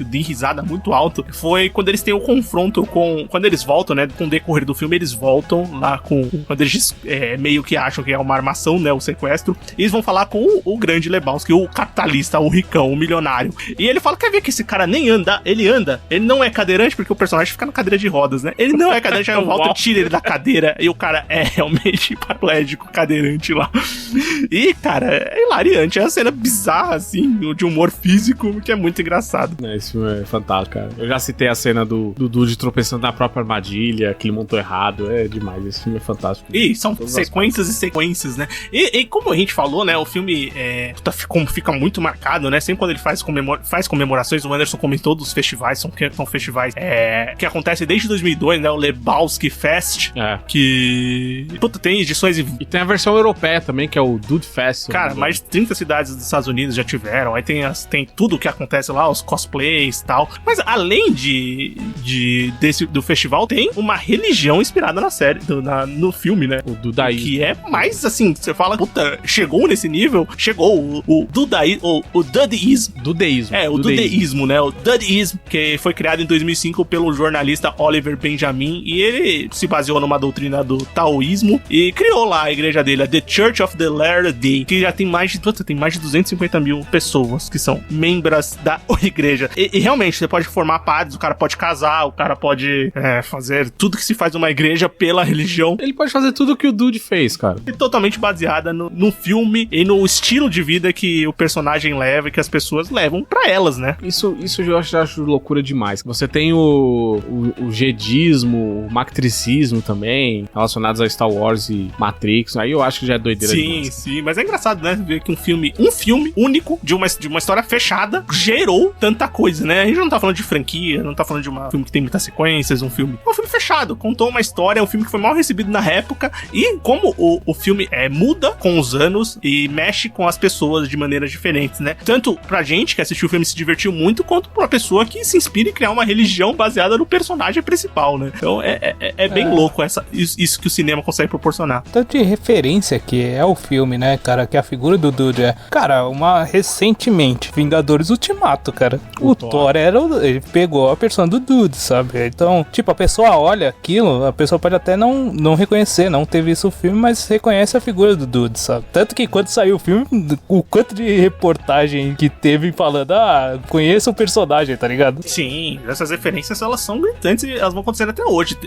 dei risada muito alto, foi quando eles têm o confronto quando eles voltam, né, com o decorrer do filme, eles voltam lá quando eles meio que acham que é uma armação, né, o sequestro, e eles vão falar com o grande Lebowski, o capitalista, o ricão, o milionário, e ele fala, quer ver que esse cara nem anda, ele não é cadeirante, porque o personagem fica na cadeira de rodas, né, ele não é cadeirante, aí o Walter tira ele da cadeira, e o cara é realmente paraplégico, cadeirante lá, e, cara, é hilariante, é uma cena bizarra, assim, de humor físico, que é muito engraçado. Esse filme é fantástico, cara. Eu já citei a cena do Dude tropeçando na própria armadilha, que ele montou errado, é demais, esse filme é fantástico. E são sequências e sequências, né? E como a gente falou, né, o filme fica muito marcado, né? Sempre quando ele faz comemorações, o Anderson comentou dos festivais, são festivais que acontecem desde 2002, né? O Lebowski Fest, que tem edições... E tem a versão europeia também, que é o Dude Fest. Cara, mais de 30 cidades dos Estados Unidos já tiveram, aí tem tudo o que acontece lá, os cosplays e tal. Mas além do festival, tem uma religião inspirada na série, no filme, né? O Dudaísmo. Que é mais assim, você fala, puta, chegou nesse nível, chegou o Dudaísmo. O Dudeísmo. O Dudeísmo, né? O Dudeísmo, que foi criado em 2005 pelo jornalista Oliver Benjamin, e ele se baseou numa doutrina do taoísmo e criou lá a igreja dele, a The Church of the Latter Day, que já tem mais de 250 mil pessoas que são membros da igreja. E realmente, você pode formar padres, o cara pode casar, o cara pode fazer tudo que se faz numa igreja pela religião. Ele pode fazer tudo que o Dude fez. isso, cara? E totalmente baseada no filme e no estilo de vida que o personagem leva e que as pessoas levam pra elas, né? Isso eu acho loucura demais. Você tem o jedismo, o matricismo também, relacionados a Star Wars e Matrix. Aí eu acho que já é doideira demais. Sim, mas é engraçado, né? Ver que um filme único, de uma história fechada, gerou tanta coisa, né? A gente não tá falando de franquia, não tá falando de um filme que tem muitas sequências, um filme fechado, contou uma história, é um filme que foi mal recebido na época, e como o filme muda com os anos e mexe com as pessoas de maneiras diferentes, né? Tanto pra gente que assistiu o filme e se divertiu muito, quanto pra pessoa que se inspira em criar uma religião baseada no personagem principal, né? Então é bem louco isso que o cinema consegue proporcionar. Tanto de referência que é o filme, né, cara, que a figura do Dude é... Cara, recentemente, Vingadores Ultimato, cara. O Thor ele pegou a persona do Dude, sabe? Então, tipo, a pessoa olha aquilo, a pessoa pode até não reconhecer, não ter visto o filme, mas reconhece a figura do Dude, sabe? Tanto que quando saiu o filme, o quanto de reportagem que teve falando, conheço o personagem, tá ligado? Sim, essas referências, elas são gritantes e elas vão acontecendo até hoje.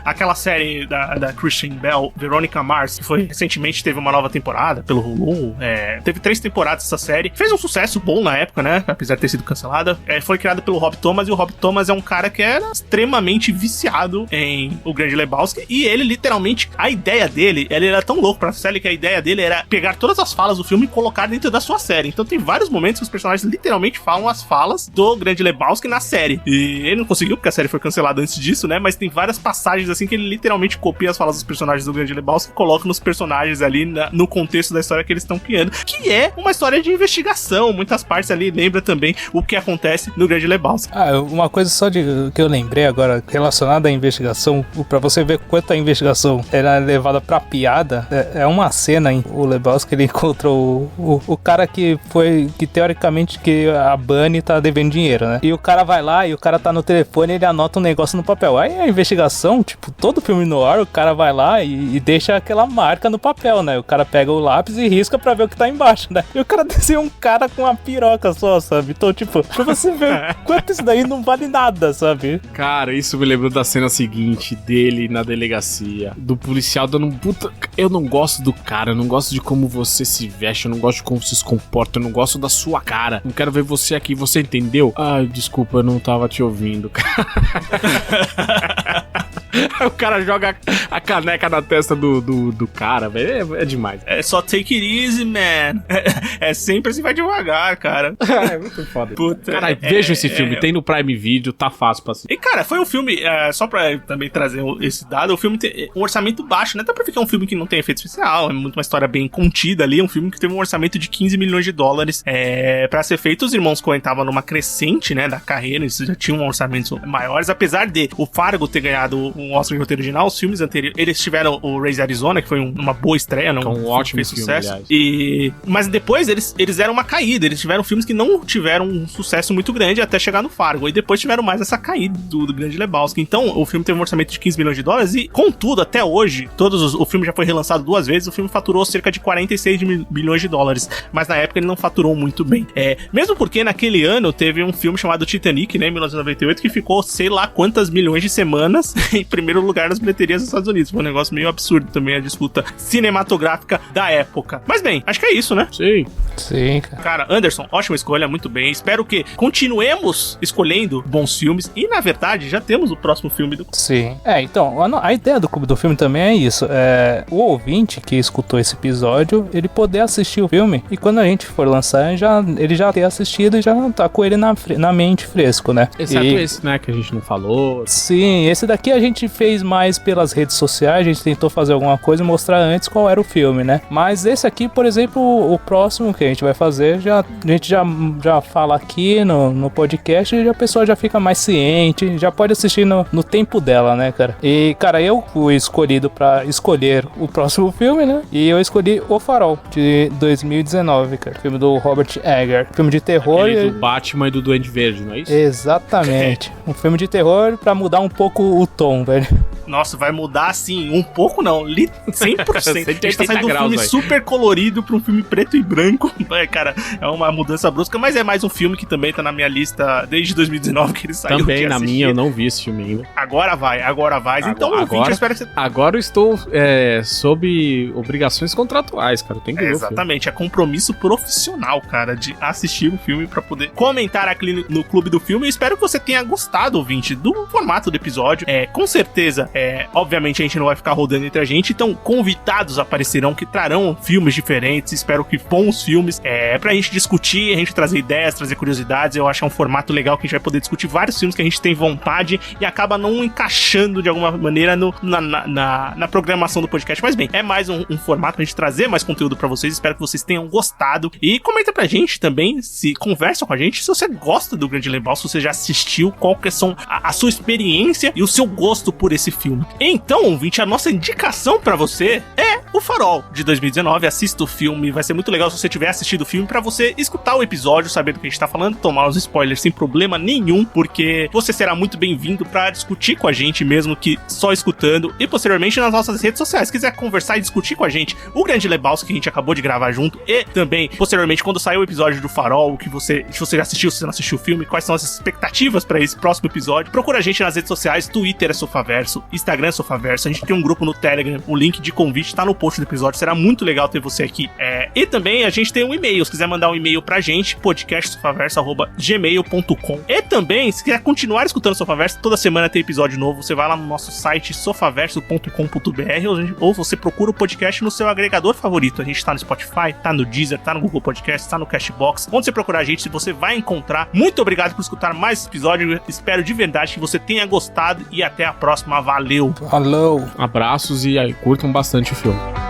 Aquela série da Christian Bale, Veronica Mars, que foi recentemente, teve uma nova temporada pelo Hulu, teve 3 temporadas essa série, fez um sucesso bom na época, né, apesar de ter sido cancelada. Foi criada pelo Rob Thomas, e o Rob Thomas é um cara que era extremamente viciado em O Grande Lebowski, e ele literalmente, a ideia dele, ele era tão louco pra série que a ideia dele era pegar todas as falas do filme e colocar dentro da sua série. Então tem vários momentos que os personagens literalmente falam as falas do Grande Lebowski na série, e ele não conseguiu porque a série foi cancelada antes disso, né, mas tem várias passagens assim que ele literalmente copia as falas dos personagens do Grande Lebowski e coloca nos personagens ali no contexto da história que eles estão criando, que é uma história de investigação. Muitas partes ali lembra também o que acontece no Grande Lebowski. Uma coisa só que eu lembrei agora relacionada à investigação, pra você ver quanto a investigação era levada pra piada, é uma cena em o Lebowski, ele encontrou o cara que teoricamente que a Bunny tá devendo dinheiro, né? E o cara vai lá e o cara tá no telefone e ele anota um negócio no papel. Aí a investigação, tipo, todo filme no ar, o cara vai lá e deixa aquela marca no papel, né? O cara pega o lápis e risca pra ver o que tá embaixo, né? E o cara desenha um cara com uma piroca só, sabe? Então, tipo, pra você ver quanto isso daí não vale nada, sabe? Cara, isso me lembrou da cena seguinte dele na delegacia, do policial dando um puta... Eu não gosto do cara, eu não gosto de como você se veste, eu não gosto de como você se comporta, eu não gosto da sua cara, não quero ver você aqui, você entendeu? Ai, desculpa, eu não tava te ouvindo, cara. O cara joga a caneca na testa do cara, velho. É demais. É só take it easy, man. É sempre assim, vai devagar, cara. É muito foda. Puta, cara, veja esse filme, tem no Prime Video, tá fácil pra assistir. E, cara, foi um filme, só pra também trazer esse dado, o filme tem um orçamento baixo, né? Até porque é um filme que não tem efeito especial, é muito uma história bem contida ali, é um filme que teve um orçamento de 15 milhões de dólares pra ser feito. Os irmãos Coen estavam numa crescente, né, da carreira, eles já tinham orçamentos maiores, apesar de o Fargo ter ganhado um Oscar de roteiro original, os filmes anteriores, eles tiveram o Raised Arizona, que foi uma boa estreia, não, um ótimo fez filme, sucesso. Aliás. Mas depois eles deram uma caída, eles tiveram filmes que não tiveram um sucesso muito grande até chegar no Fargo, e depois tiveram mais essa caída do Grande Lebowski. Então, o filme teve um orçamento de 15 milhões de dólares e, contudo, até hoje, o filme já foi relançado 2 vezes, o filme faturou cerca de 46 milhões de dólares, mas na época ele não faturou muito bem. Mesmo porque naquele ano teve um filme chamado Titanic, né, em 1998, que ficou sei lá quantas milhões de semanas em primeiro lugar nas bilheterias dos Estados Unidos. Foi um negócio meio absurdo também a disputa cinematográfica da época. Mas bem, acho que é isso, né? Sim, cara. Cara, Anderson, ótima escolha, muito bem. Espero que continuemos escolhendo bons filmes e, na verdade, já temos o próximo filme do... Sim. Então, a ideia do Clube do Filme também é isso. O ouvinte que escutou esse episódio, ele poder assistir o filme e quando a gente for lançar, ele já ter assistido e já tá com ele na mente fresco, né? Exceto esse, né, que a gente não falou. Sim, esse daqui a gente fez mais pelas redes sociais, a gente tentou fazer alguma coisa e mostrar antes qual era o filme, né? Mas esse aqui, por exemplo, o próximo que a gente vai fazer, a gente já fala aqui no podcast e a pessoa já fica mais ciente, já pode assistir no tempo dela, né, cara? E, cara, eu fui escolhido pra escolher o próximo filme, né? E eu escolhi O Farol, de 2019, cara. Filme do Robert Eggers. Filme de terror. Aquele do Batman e do Duende Verde, não é isso? Exatamente. Um filme de terror pra mudar um pouco o tom, velho. Nossa, vai mudar assim, um pouco não, 100%. A gente tá saindo de um filme super colorido pra um filme preto e branco. Cara, é uma mudança brusca, mas é mais um filme que também tá na minha lista desde 2019 que ele saiu. Também na minha, eu não vi esse filme ainda. Agora vai. Então, ouvinte, eu espero que você... Agora eu estou sob obrigações contratuais, cara. Tem que ver. Exatamente, é compromisso profissional, cara, de assistir o filme pra poder comentar aqui no Clube do Filme. Eu espero que você tenha gostado, ouvinte, do formato do episódio. Com certeza, obviamente a gente não vai ficar rodando entre a gente, então convidados aparecerão que trarão filmes diferentes, espero que bons filmes, pra gente discutir, a gente trazer ideias, trazer curiosidades. Eu acho que é um formato legal que a gente vai poder discutir vários filmes que a gente tem vontade e acaba não encaixando de alguma maneira na programação do podcast. Mas bem, é mais um formato pra gente trazer mais conteúdo pra vocês. Espero que vocês tenham gostado e comenta pra gente também, se conversa com a gente, se você gosta do Grande Lebowski, se você já assistiu, qual que são a sua experiência e o seu gosto por esse filme. Então, ouvinte, a nossa indicação pra você é O Farol, de 2019. Assista o filme, vai ser muito legal se você tiver assistido o filme, pra você escutar o episódio, saber do que a gente tá falando, tomar os spoilers sem problema nenhum, porque você será muito bem-vindo pra discutir com a gente, mesmo que só escutando, e posteriormente nas nossas redes sociais. Se quiser conversar e discutir com a gente o Grande Lebowski, que a gente acabou de gravar junto, e também, posteriormente, quando sair o episódio do Farol, se você já assistiu, se você não assistiu o filme, quais são as expectativas pra esse próximo episódio, procura a gente nas redes sociais. Twitter é Sofaverso, Instagram é Sofaverso, a gente tem um grupo no Telegram, o link de convite tá no post do episódio, será muito legal ter você aqui. E também a gente tem um e-mail, se quiser mandar um e-mail pra gente, podcastsofaverso@gmail.com. E também, se quiser continuar escutando Sofaverso, toda semana tem episódio novo, você vai lá no nosso site sofaverso.com.br ou você procura o podcast no seu agregador favorito. A gente tá no Spotify, tá no Deezer, tá no Google Podcast, tá no Cashbox. Onde você procurar a gente, você vai encontrar. Muito obrigado por escutar mais esse episódio. Eu espero de verdade que você tenha gostado e até a próxima. Valeu! Falou! Abraços e aí, curtam bastante o filme.